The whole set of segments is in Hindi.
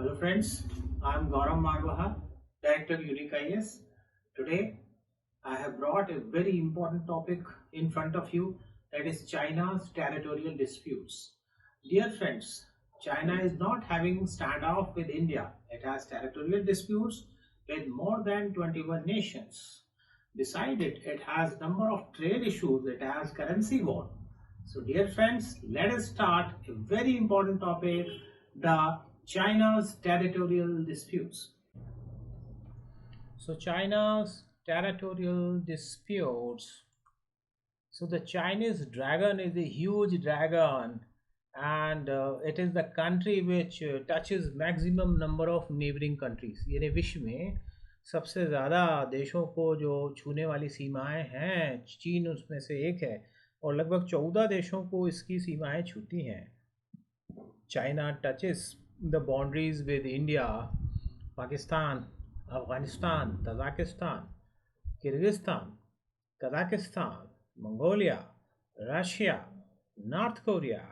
Hello friends, I am Gaurav Marwaha, Director Unique IS. Today I have brought a very important topic in front of you, that is China's territorial disputes. Dear friends, China is not having standoff with India. It has territorial disputes with more than 21 nations. Beside it, it has number of trade issues. It has currency war. So dear friends, let us start a very important topic, the China's territorial disputes. So China's territorial disputes. So the Chinese dragon is a huge dragon, and it is the country which touches maximum number of neighboring countries. यानी विश्व में सबसे ज़्यादा देशों को जो छूने वाली सीमाएं हैं, चीन उसमें से एक है और लगभग 14 देशों को इसकी सीमाएं छूती हैं. China touches the boundaries with India, Pakistan, Afghanistan, Tajikistan, Kyrgyzstan, Kazakhstan, Mongolia, Russia, North Korea,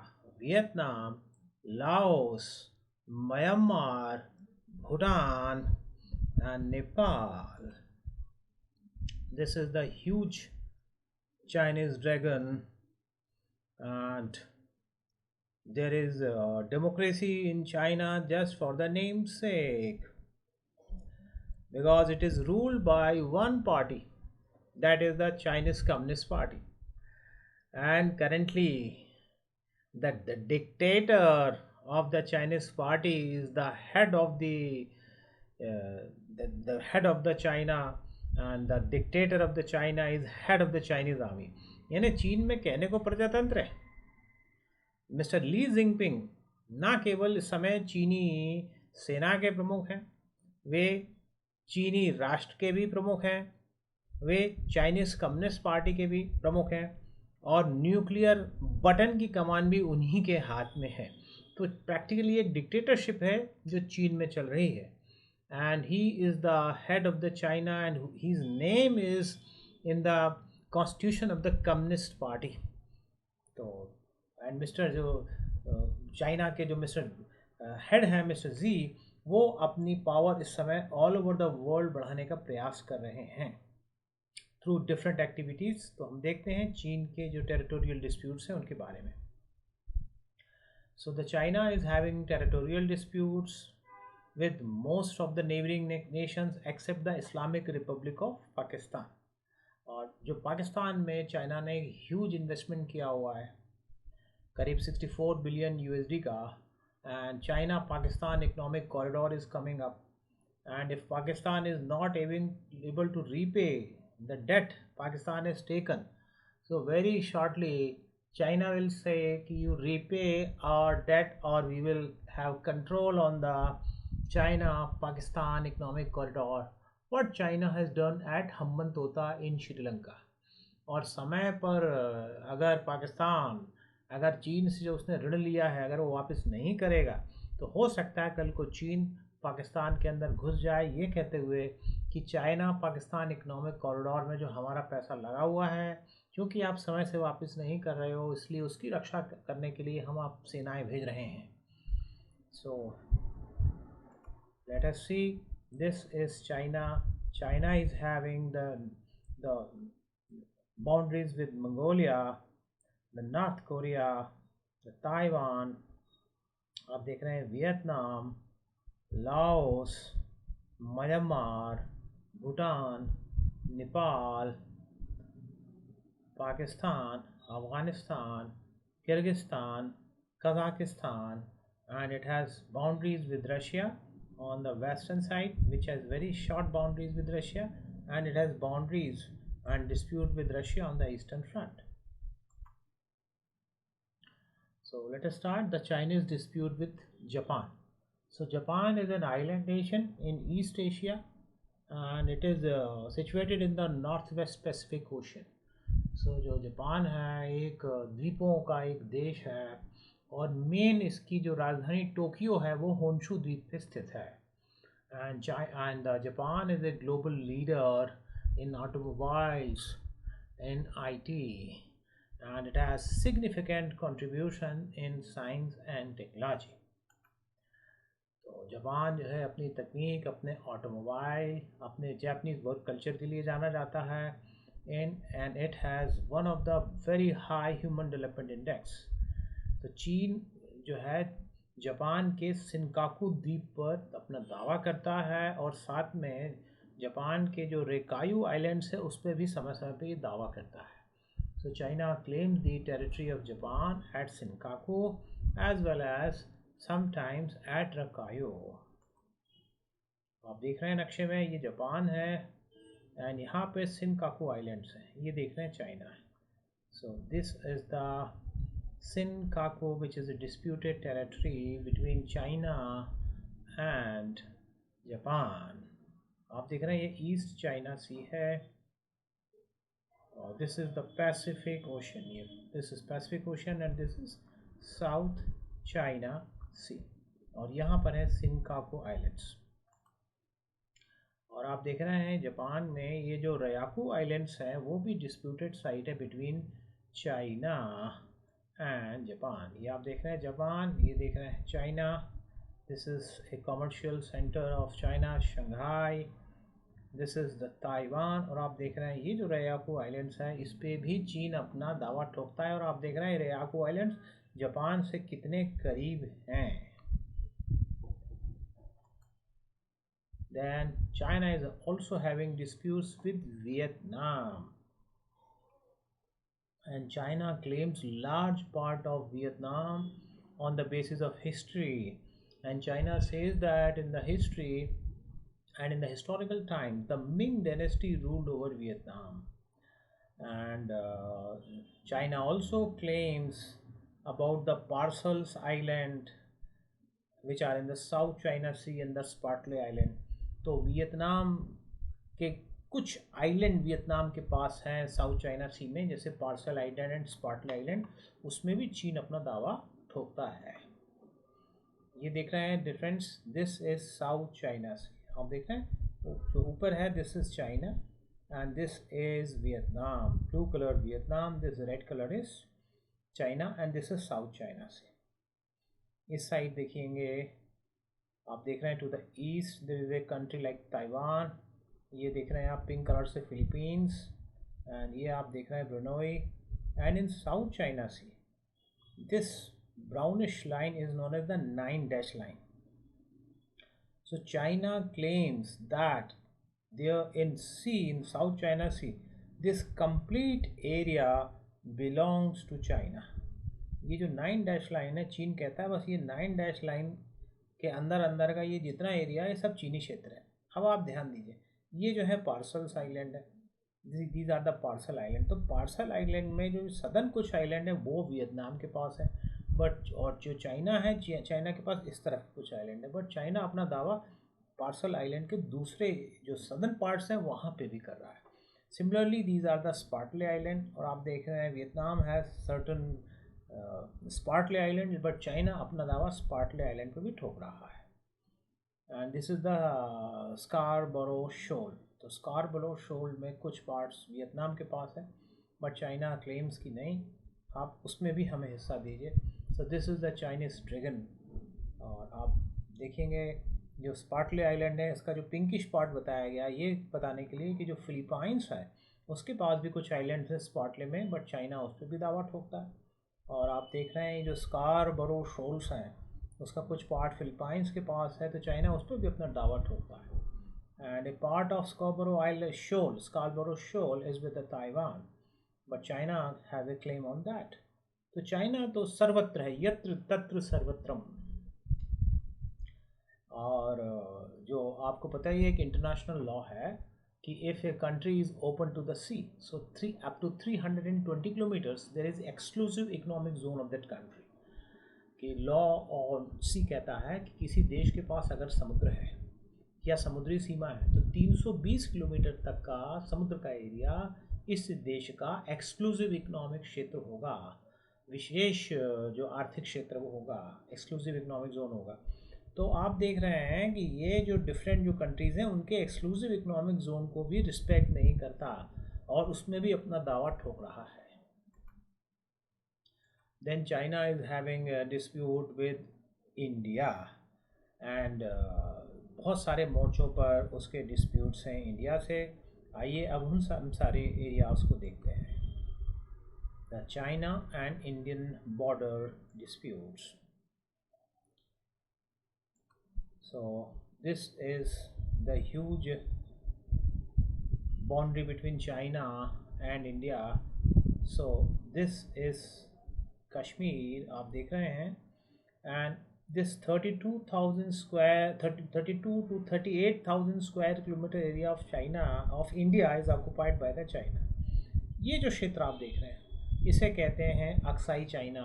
Vietnam, Laos, Myanmar, Bhutan, and Nepal. This is the huge Chinese dragon, and there is democracy in China just for the name's sake, because it is ruled by one party, that is the Chinese Communist Party. And currently, the dictator of the Chinese party is the head of the head of the China, and the dictator of the China is head of the Chinese army. यानी चीन में कहने को प्रजातंत्र है. मिस्टर ली जिनपिंग ना केवल इस समय चीनी सेना के प्रमुख हैं, वे चीनी राष्ट्र के भी प्रमुख हैं, वे चाइनीज़ कम्युनिस्ट पार्टी के भी प्रमुख हैं और न्यूक्लियर बटन की कमान भी उन्हीं के हाथ में है. तो प्रैक्टिकली एक डिक्टेटरशिप है जो चीन में चल रही है. And he is the head of the China and his name is in the constitution of the communist party. तो एंड मिस्टर जो चाइना के जो मिस्टर हेड हैं, मिस्टर जी, वो अपनी पावर इस समय ऑल ओवर द वर्ल्ड बढ़ाने का प्रयास कर रहे हैं थ्रू डिफरेंट एक्टिविटीज़. तो हम देखते हैं चीन के जो टेरिटोरियल डिस्प्यूट्स हैं उनके बारे में. So the China is having territorial disputes with most of the neighboring nations except the Islamic Republic of Pakistan. और जो पाकिस्तान में चाइना ने ह्यूज इन्वेस्टमेंट किया हुआ है, करीब 64 बिलियन यूएसडी का, and China Pakistan economic corridor is coming up, and if Pakistan is not able to repay the debt Pakistan has taken, so very shortly China will say you repay our debt or we will have control on the China-Pakistan economic corridor, what China has done at Hamban Tota in Sri Lanka. और समय पर अगर पाकिस्तान अगर चीन से जो उसने ऋण लिया है अगर वो वापस नहीं करेगा, तो हो सकता है कल को चीन पाकिस्तान के अंदर घुस जाए, ये कहते हुए कि चाइना पाकिस्तान इकोनॉमिक कॉरिडोर में जो हमारा पैसा लगा हुआ है, क्योंकि आप समय से वापस नहीं कर रहे हो, इसलिए उसकी रक्षा करने के लिए हम आप सेनाएं भेज रहे हैं. सो let us see. This is China. China is having the boundaries with Mongolia, the North Korea, the Taiwan. आप देख रहे हैं Vietnam, Laos, Myanmar, Bhutan, Nepal, Pakistan, Afghanistan, Kyrgyzstan, Kazakhstan, and it has boundaries with Russia on the western side, which has very short boundaries with Russia, and it has boundaries and dispute with Russia on the eastern front. So let us start the Chinese dispute with Japan. So Japan is an island nation in East Asia, and it is situated in the northwest Pacific Ocean. So जो जापान है एक द्वीपों का एक देश है और मेन इसकी जो राजधानी टोक्यो है वो होन्शू द्वीप पे स्थित है. And Japan is a global leader in automobiles, in IT, and it has significant contribution in science and technology. तो जापान जो है अपनी तकनीक, अपने ऑटोमोबाइल, अपने जापानीज वर्क कल्चर के लिए जाना जाता है। And it has one of the very high human development index. तो चीन जो है जापान के शिनकाकू द्वीप पर अपना दावा करता है, और साथ में जापान के जो रेकायू आइलैंड्स है उस पर भी समय समय पर ये दावा करता है। So China claims the territory of Japan at Senkaku as well as sometimes at Rakayo. आप देख रहे हैं नक्शे में, ये जापान है एंड यहाँ पे सिनकाकू आइलैंड्स हैं, ये देख रहे हैं चाइना है। So this is the Senkaku which is a disputed territory between China and Japan. आप देख रहे हैं ये ईस्ट चाइना सी है, this is the Pacific Ocean here. This is Pacific Ocean and this is South China Sea. और यहाँ पर है सिनकाकू आइलैंड्स। और आप देख रहे हैं जापान में ये जो रयाकू आइलैंड्स हैं वो भी डिस्प्यूटेड साइट है बिटवीन चाइना एंड जापान। ये आप देख रहे हैं जापान, ये देख रहे हैं China. This is a commercial centre of China, Shanghai. This is the Taiwan. और आप देख रहे हैं ये जो रयाकू आइलैंड्स हैं इस पे भी चीन अपना दावा ठोकता है। और आप देख रहे हैं रयाकू आइलैंड्स जापान से कितने करीब हैं। Then China is also having disputes with Vietnam, and China claims large part of Vietnam on the basis of history. And China says that in the history and in the historical time the Ming dynasty ruled over Vietnam. And China also claims about the Parcels Island which are in the South China Sea and the Spratly Island. तो वियतनाम के कुछ आइलैंड वियतनाम के पास हैं साउथ चाइना सी में, जैसे पार्सल आइलैंड एंड स्पार्टले आइलैंड, उसमें भी चीन अपना दावा ठोकता है। ये देख रहे हैं difference, this is South China Sea. आप देख रहे हैं जो ऊपर है this is China and this is Vietnam, blue colour Vietnam, this red colour is China and this is South China Sea. इस साइड देखिएंगे, आप देख रहे हैं to the east there is a country like Taiwan, ये देख रहे हैं आप पिंक कलर से फिलीपींस, एंड ये आप देख रहे हैं Brunei. And in south China see this brownish line is known as the 9-dash line. So China claims that there in South China Sea, this complete area belongs to China. ये जो 9-dash line है चीन कहता है बस ये 9-dash line के अंदर अंदर का ये जितना एरिया है सब चीनी क्षेत्र है। अब आप ध्यान दीजिए, ये जो है पार्सल्स आइलैंड है, these are the Paracel Island. तो पार्सल आइलैंड में जो सदर्न कुछ आइलैंड है वो वियतनाम के पास है, बट और जो चाइना है, चाइना के पास इस तरफ कुछ आइलैंड है, बट चाइना अपना दावा पार्सल आइलैंड के दूसरे जो सदर्न पार्ट्स हैं वहाँ पे भी कर रहा है। Similarly these are the Spratly island, और आप देख रहे हैं Vietnam has certain Spratly island, but China अपना दावा स्पार्टले आइलैंड पे भी ठोक रहा है। And this is the Scarborough Shoal. तो स्कारबरो शोल में कुछ पार्ट्स वियतनाम के पास है, बट चाइना क्लेम्स कि नहीं आप उसमें भी हमें हिस्सा दीजिए। So this is the Chinese dragon. और आप देखेंगे जो स्पार्टले आइलैंड है इसका जो पिंकिश पार्ट बताया गया ये बताने के लिए कि जो फिलीपाइंस है उसके पास भी कुछ आइलैंड्स हैं स्पार्टले में, बट चाइना उस पर भी दावा ठोकता है। और आप देख रहे हैं जो स्कारबरो शोल्स हैं उसका कुछ पार्ट फिलीपाइंस के पास है, तो चाइना उस पर भी अपना दावा ठोकता है। And a part of Scarborough Island Shoal, Scarborough Shoal is with Taiwan, but China has a claim on that. तो चाइना तो सर्वत्र है, यत्र तत्र सर्वत्रम। और जो आपको पता ही है कि इंटरनेशनल लॉ है कि if a country is open to the sea, so up to 320 kilometres there is exclusive economic zone of that country. कि लॉ ऑन सी कहता है कि किसी देश के पास अगर समुद्र है या समुद्री सीमा है तो 320 किलोमीटर तक का समुद्र का एरिया इस देश का एक्सक्लूसिव इकोनॉमिक क्षेत्र होगा, विशेष जो आर्थिक क्षेत्र वो होगा, एक्सक्लूसिव इकोनॉमिक जोन होगा। तो आप देख रहे हैं कि ये जो डिफरेंट जो कंट्रीज़ हैं उनके एक्सक्लूसिव इकोनॉमिक जोन को भी रिस्पेक्ट नहीं करता और उसमें भी अपना दावा ठोक रहा है। Then China is having a dispute with India, and बहुत सारे मोर्चों पर उसके डिस्प्यूट्स हैं इंडिया से। आइए अब हम सारे एरियाज़ को देखते हैं। The China and Indian border disputes. So this is the huge boundary between China and India. So this is Kashmir, आप देख रहे हैं, and this 32,000 square 32 to 38,000 square kilometer area of China of India is occupied by the China. ये जो क्षेत्र आप देख रहे हैं इसे कहते हैं अक्साई चाइना,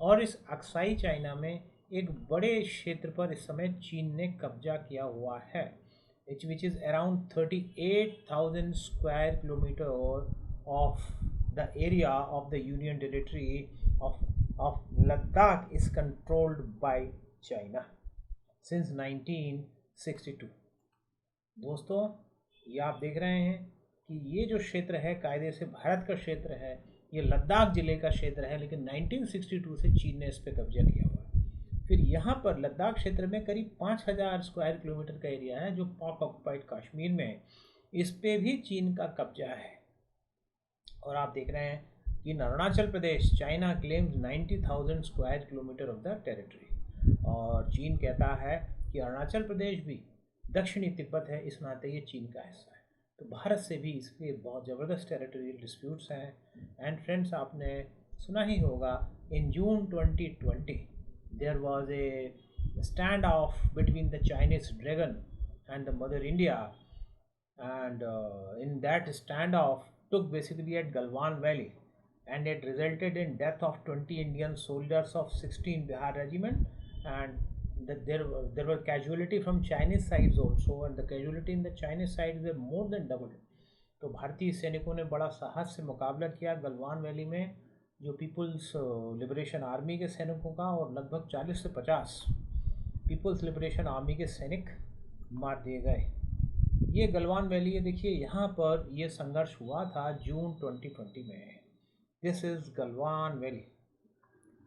और इस अक्साई चाइना में एक बड़े क्षेत्र पर इस समय चीन ने कब्जा किया हुआ है, which is around 38,000 square kilometer of the area of the Union Territory of Ladakh is controlled by China since 1962. दोस्तों, ये आप देख रहे हैं कि ये जो क्षेत्र है कायदे से भारत का क्षेत्र है, ये लद्दाख ज़िले का क्षेत्र है, लेकिन 1962 से चीन ने इस पर कब्जा किया हुआ है। फिर यहाँ पर लद्दाख क्षेत्र में करीब 5,000 स्क्वायर किलोमीटर का एरिया है जो पाक ऑक्युपाइड कश्मीर में है, इस पे भी चीन का कब्जा है। और आप देख रहे हैं कि Arunachal Pradesh, China claims 90,000 square kilometre of the territory, और चीन कहता है कि अरुणाचल प्रदेश भी दक्षिणी तिब्बत है, इस नाते ये चीन का हिस्सा है। तो भारत से भी इसके बहुत ज़बरदस्त टेरिटोरियल डिस्प्यूट्स हैं। एंड फ्रेंड्स, आपने सुना ही होगा in June 2020 there was a stand off between the Chinese dragon and the mother India, and in that stand off took basically at Galwan Valley, and it resulted in death of 20 Indian soldiers of 16 Bihar regiment, and there were casualty from Chinese sides also, and the casualty in the Chinese side were more than double. तो भारतीय सैनिकों ने बड़ा साहस से मुकाबला किया गलवान वैली में जो पीपल्स लिबरेशन आर्मी के सैनिकों का, और लगभग 40 से 50 पीपल्स लिबरेशन आर्मी के सैनिक मार दिए गए। ये गलवान वैली है, देखिए यहाँ पर ये संघर्ष हुआ था जून 2020 में। This is Galwan valley.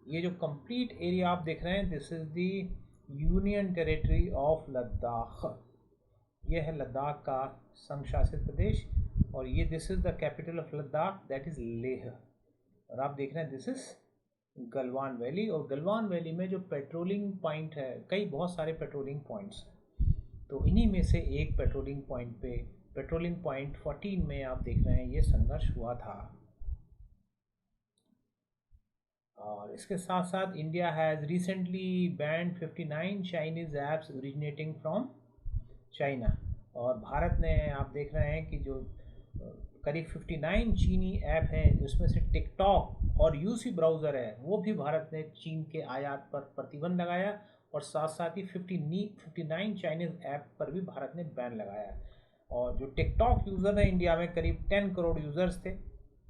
ये जो कंप्लीट एरिया आप देख रहे हैं, this is the union territory of Ladakh. ये है लद्दाख का संघ शासित प्रदेश, और ये this is the capital of Ladakh, that is Leh. और आप देख रहे हैं दिस इज़ गलवान वैली। और गलवान वैली में जो पेट्रोलिंग पॉइंट है, कई बहुत सारे पेट्रोलिंग पॉइंट्स हैं, तो इन्हीं में से एक पेट्रोलिंग पॉइंट पे, पेट्रोलिंग पॉइंट 14 में आप देख रहे हैं ये संघर्ष हुआ था। और इसके साथ साथ India has recently band 59 Chinese apps originating from China, और भारत ने, आप देख रहे हैं कि जो करीब 59 चीनी ऐप हैं, उसमें से टिकटॉक और यूसी ब्राउज़र है, वो भी भारत ने चीन के आयात पर प्रतिबंध लगाया, और साथ साथ ही 59 चाइनीज़ ऐप पर भी भारत ने बैन लगाया। और जो टिकटॉक यूज़र है इंडिया में करीब 10 करोड़ यूज़र्स थे,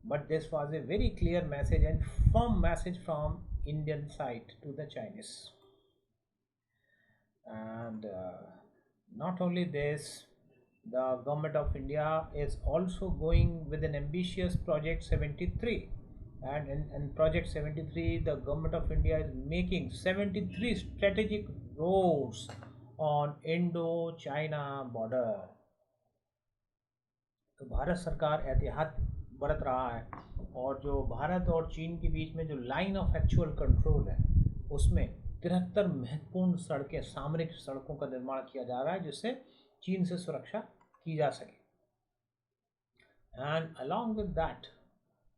but this was a very clear message and firm message from Indian side to the Chinese. And not only this, the government of India is also going with an ambitious project 73, and in project 73 the government of India is making 73 strategic roads on Indo-China border। तो भारत सरकार एहतियात बरत रहा है, और जो भारत और चीन के बीच में जो लाइन ऑफ एक्चुअल कंट्रोल है, उसमें 73 महत्वपूर्ण सड़कें, सामरिक सड़कों का निर्माण किया जा रहा है, जिससे चीन से सुरक्षा की जा सके। And along with that,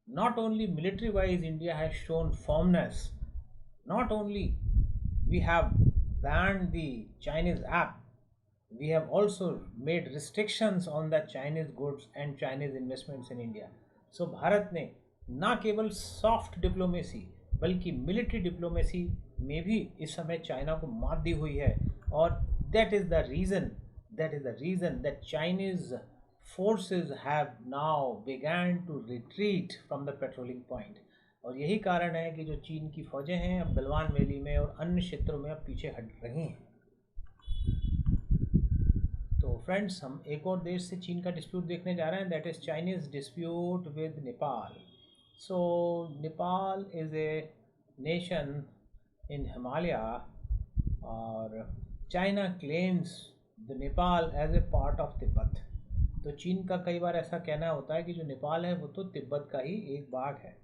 not only military wise India has shown firmness, not only we have banned the Chinese app, we have also made restrictions on the Chinese goods and Chinese investments in India. So Bharat ने ना केवल सॉफ्ट डिप्लोमेसी बल्कि मिलिट्री डिप्लोमेसी में भी इस समय चाइना को मात दी हुई है, और that is the reason that Chinese forces have now began to retreat from the patrolling point। और यही कारण है कि जो चीन की फौजें हैं अब गलवान वैली में और अन्य क्षेत्रों में अब पीछे हट रही हैं। तो फ्रेंड्स, हम एक और देश से चीन का डिस्प्यूट देखने जा रहे हैं, that is Chinese dispute with Nepal. So Nepal is a nation in Himalaya, और China claims the Nepal as a part of Tibet. तो चीन का कई बार ऐसा कहना होता है कि जो नेपाल है वो तो तिब्बत का ही एक भाग है।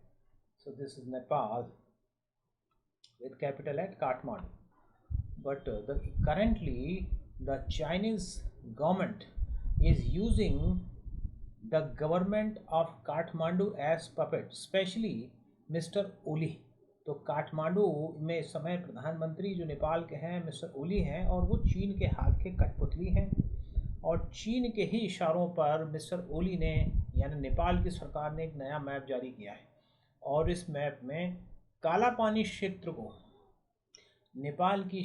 So this is Nepal with capital at Kathmandu. But currently the Chinese government is using the government of Kathmandu as puppet, especially Mr. Oli. तो काठमांडू में इस समय प्रधानमंत्री जो नेपाल के हैं मिस्टर ओली हैं और वो चीन के हाथ के कठपुतली हैं और चीन के ही इशारों पर मिस्टर ओली ने यानी नेपाल की सरकार ने एक नया मैप जारी किया है और इस मैप में काला पानी क्षेत्र को नेपाल की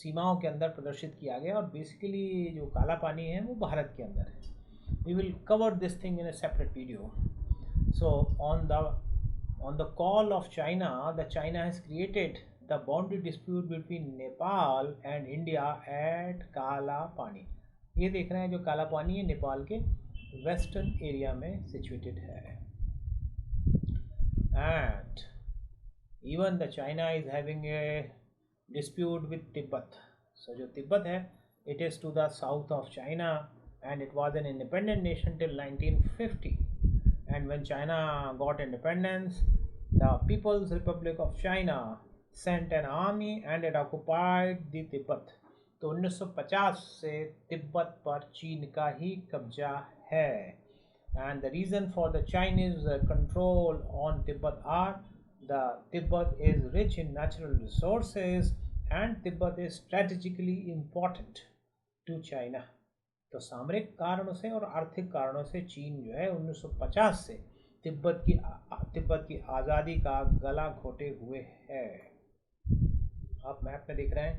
सीमाओं के अंदर प्रदर्शित किया गया और बेसिकली जो काला पानी है वो भारत के अंदर है। We will cover this thing in a separate video. So on the call of China, the China has created the boundary dispute between Nepal and India at Kala Pani। ये देख रहे हैं जो काला पानी है नेपाल के वेस्टर्न एरिया में सिचुएटेड है। And even the China is having a dispute with Tibet। So जो तिब्बत है it is to the south of China and it was an independent nation till 1950। And when China got independence, the People's Republic of China sent an army and it occupied the Tibet। तो 1950 से तिब्बत पर चीन का ही कब्जा है। And the reason for the Chinese control on Tibet are the Tibet is rich in natural resources and Tibet is strategically important to China। तो सामरिक कारणों से और आर्थिक कारणों से चीन जो है 1950 से तिब्बत की आज़ादी का गला घोटे हुए है। आप मैप में देख रहे हैं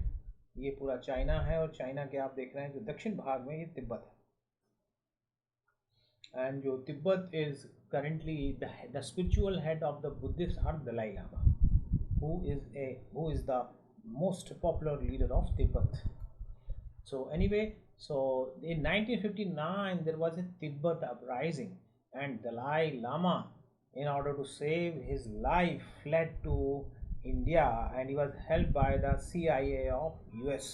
ये पूरा चाइना है और चाइना के आप देख रहे हैं जो दक्षिण भाग में ये तिब्बत है। एंड जो Tibet is currently the spiritual head of the Buddhist are Dalai Lama who is the most popular leader of Tibet। So anyway, so in 1959 there was a Tibet uprising and Dalai Lama in order to save his life fled to India and he was held by the CIA of US।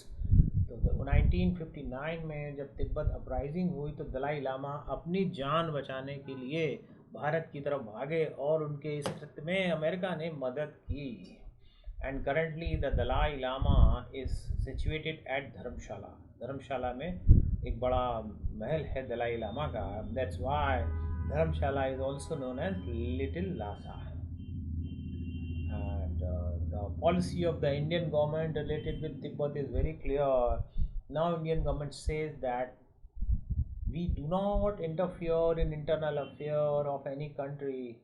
तो 1959 में जब तिब्बत अपराइजिंग हुई तो दलाई लामा अपनी जान बचाने के लिए भारत की तरफ भागे और उनके इस कृत्य में अमेरिका ने मदद की। And currently the Dalai Lama is situated at Dharamshala. Dharamshala में एक बड़ा महल है दलाई लामा का। That's why Dharamshala is also known as little Lhasa. And the policy of the Indian government related with Tibet is very clear. Now Indian government says that we do not interfere in internal affair of any country.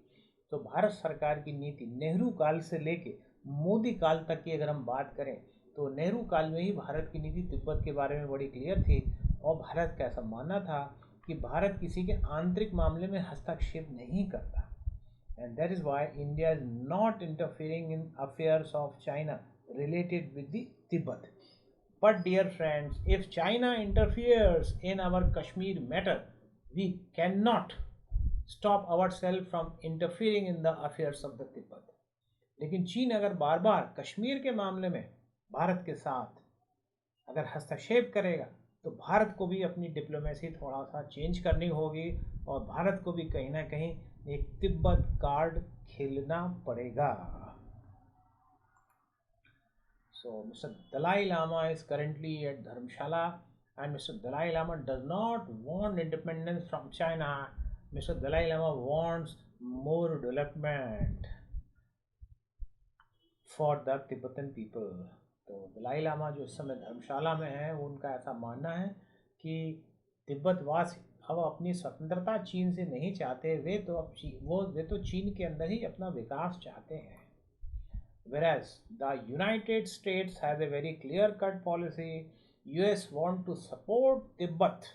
तो भारत सरकार की नीति नेहरू काल से लेके मोदी काल तक की अगर हम बात करें तो नेहरू काल में ही भारत की नीति तिब्बत के बारे में बड़ी क्लियर थी और भारत का ऐसा मानना था कि भारत किसी के आंतरिक मामले में हस्तक्षेप नहीं करता। And that is why India is not interfering in affairs of China related with the Tibet. But dear friends, if China interferes in our Kashmir matter we can not stop our self from interfering in the affairs of the Tibet. लेकिन चीन अगर बार बार कश्मीर के मामले में भारत के साथ अगर हस्तक्षेप करेगा तो भारत को भी अपनी डिप्लोमेसी थोड़ा सा चेंज करनी होगी और भारत को भी कहीं ना कहीं एक तिब्बत कार्ड खेलना पड़ेगा। So mister Dalai Lama is currently at Dharamshala and mister Dalai Lama does not want independence from China. Mister Dalai Lama wants more development for the Tibetan people. तो दलाई लामा जो इस समय धर्मशाला में है उनका ऐसा मानना है कि तिब्बतवासी अब अपनी स्वतंत्रता चीन से नहीं चाहते। वे तो चीन के अंदर ही अपना विकास चाहते हैं। Whereas the United States has a very clear-cut policy. US want to support Tibet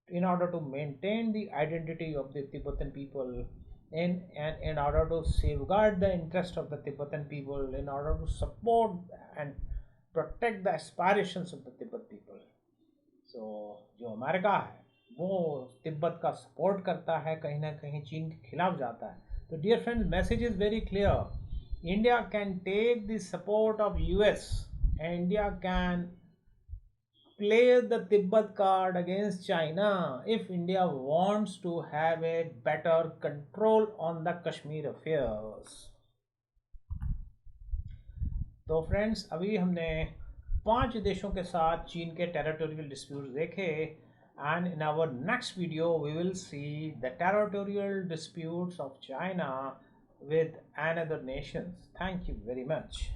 in order to maintain the identity of the Tibetan people, and in order to safeguard the interest of the Tibetan people, in order to support and protect the aspirations of the Tibet people। So जो अमेरिका है वो तिब्बत का सपोर्ट करता है, कहीं ना कहीं चीन के खिलाफ जाता है। तो dear friends, message is very clear. India can take the support of US and India can play the Tibet card against China if India wants to have a better control on the Kashmir affairs. तो फ्रेंड्स अभी हमने 5 देशों के साथ चीन के टेरिटोरियल डिस्प्यूट्स देखे and in our next video we will see the territorial disputes of China with another nations. Thank you very much.